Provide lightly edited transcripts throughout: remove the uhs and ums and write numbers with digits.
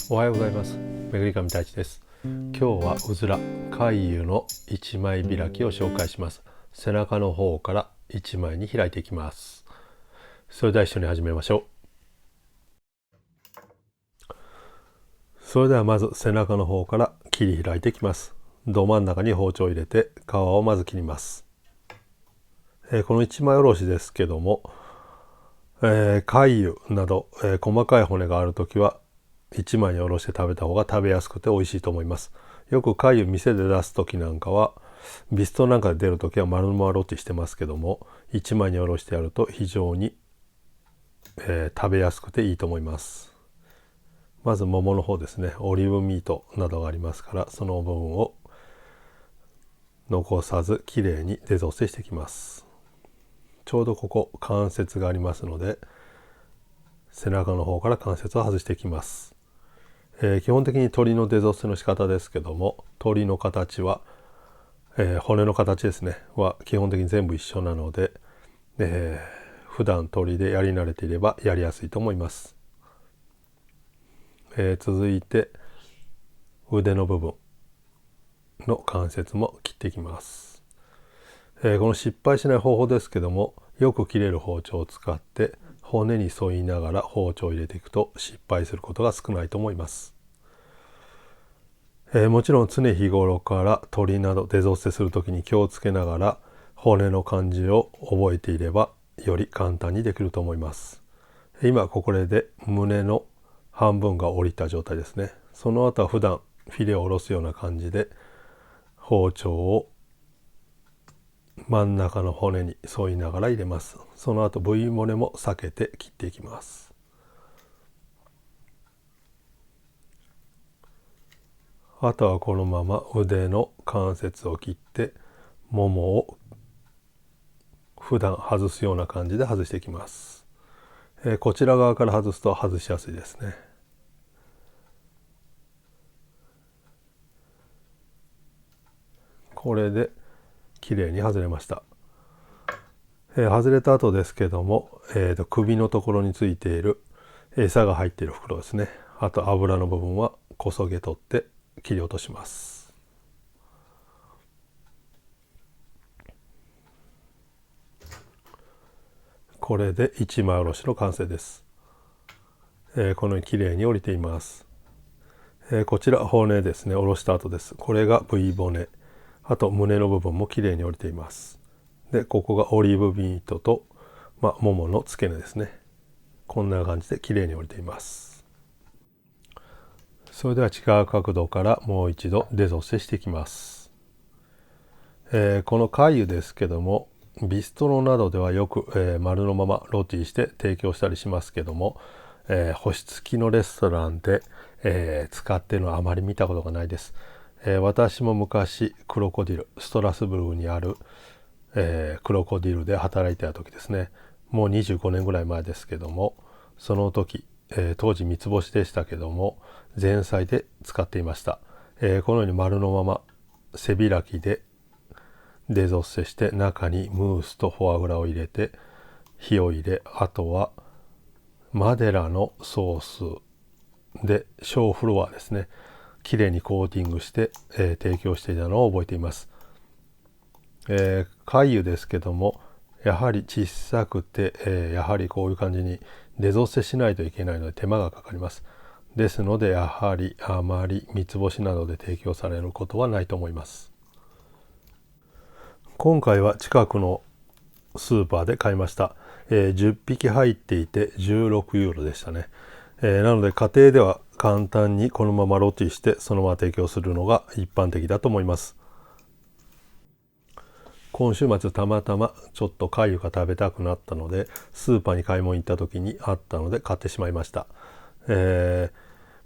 おはようございます。めぐりかみ太一です。今日はうずら回遊の一枚開きを紹介します。背中の方から一枚に開いていきます。それでは一緒に始めましょう。それではまず背中の方から切り開いていきます。ど真ん中に包丁を入れて皮をまず切ります。この一枚おろしですけども、回遊など、細かい骨があるときは一枚におろして食べた方が食べやすくて美味しいと思います。よく貝を店で出す時なんかはビストロなんかで出る時は丸のままロッティしてますけども、一枚におろしてやると非常に、食べやすくていいと思います。まずももの方ですね、オリーブミートなどがありますから、その部分を残さずきれいにデゾッセしていきます。ちょうどここ関節がありますので、背中の方から関節を外していきます。基本的に鳥のデゾッセの仕方ですけども、鳥の形は、骨の形ですねは基本的に全部一緒なので、普段鳥でやり慣れていればやりやすいと思います。続いて腕の部分の関節も切っていきます。この失敗しない方法ですけども、よく切れる包丁を使って骨に沿いながら包丁を入れていくと失敗することが少ないと思います。もちろん常日頃から鳥などデゾッセするときに気をつけながら骨の感じを覚えていればより簡単にできると思います。今これで胸の半分が折りた状態ですね。その後は普段フィレを下ろすような感じで包丁を真ん中の骨に沿いながら入れます。その後 V 骨も避けて切っていきます。あとはこのまま腕の関節を切ってももを普段外すような感じで外していきます。こちら側から外すと外しやすいですね。これできれいに外れました。外れた後ですけども、首のところについている餌が入っている袋ですね。あと油の部分はこそげ取って切り落とします。これで一枚おろしの完成です。このようにきれいに折れています。こちら骨ですね、おろした後です。これが V 骨、あと胸の部分もきれいに折れています。でここがオリーブミートと、ももの付け根ですね。こんな感じできれいに折れています。それでは違う角度からもう一度デゾッセしていきます。この貝ですけども、ビストロなどではよく、丸のままロティして提供したりしますけども、星付きのレストランで、使っているのはあまり見たことがないです。私も昔クロコディル、ストラスブルクにある、クロコディルで働いてた時ですね、もう25年ぐらい前ですけども、その時、当時三つ星でしたけども前菜で使っていました。このように丸のまま背開きでデゾッセして中にムースとフォアグラを入れて火を入れ、あとはマデラのソースで小フロアですね、きれいにコーティングして、提供していたのを覚えています。貝油ですけどもやはり小さくて、やはりこういう感じにデゾッセしないといけないので手間がかかります。ですのでやはりあまり三つ星などで提供されることはないと思います。今回は近くのスーパーで買いました。10匹入っていて16ユーロでしたね。なので家庭では簡単にこのままロティしてそのまま提供するのが一般的だと思います。今週末たまたまちょっと貝が食べたくなったのでスーパーに買い物行った時にあったので買ってしまいました。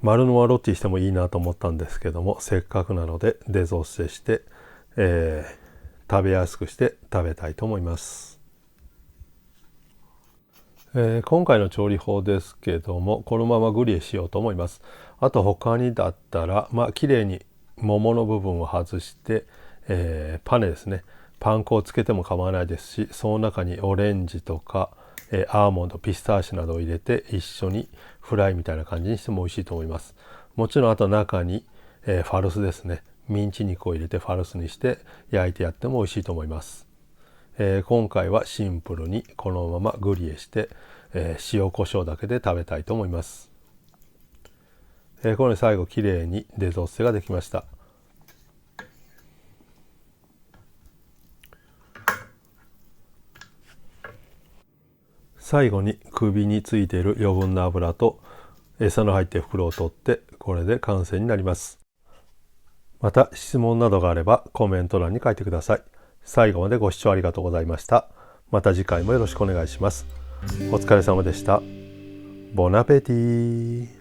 丸のままロティしてもいいなと思ったんですけども、せっかくなのでデゾッセして、食べやすくして食べたいと思います。今回の調理法ですけどもこのままグリエしようと思います。あと他にだったらきれいに桃の部分を外して、パネですね、パン粉をつけても構わないですし、その中にオレンジとか、アーモンド、ピスターシュなどを入れて一緒にフライみたいな感じにしても美味しいと思います。もちろんあと中に、ファルスですね、ミンチ肉を入れてファルスにして焼いてやっても美味しいと思います。今回はシンプルにこのままグリエして、塩コショウだけで食べたいと思います。このように最後きれいにデゾッセができました。最後に首についている余分な油と餌の入っている袋を取って、これで完成になります。また質問などがあればコメント欄に書いてください。最後までご視聴ありがとうございました。また次回もよろしくお願いします。お疲れ様でした。ボナペティー。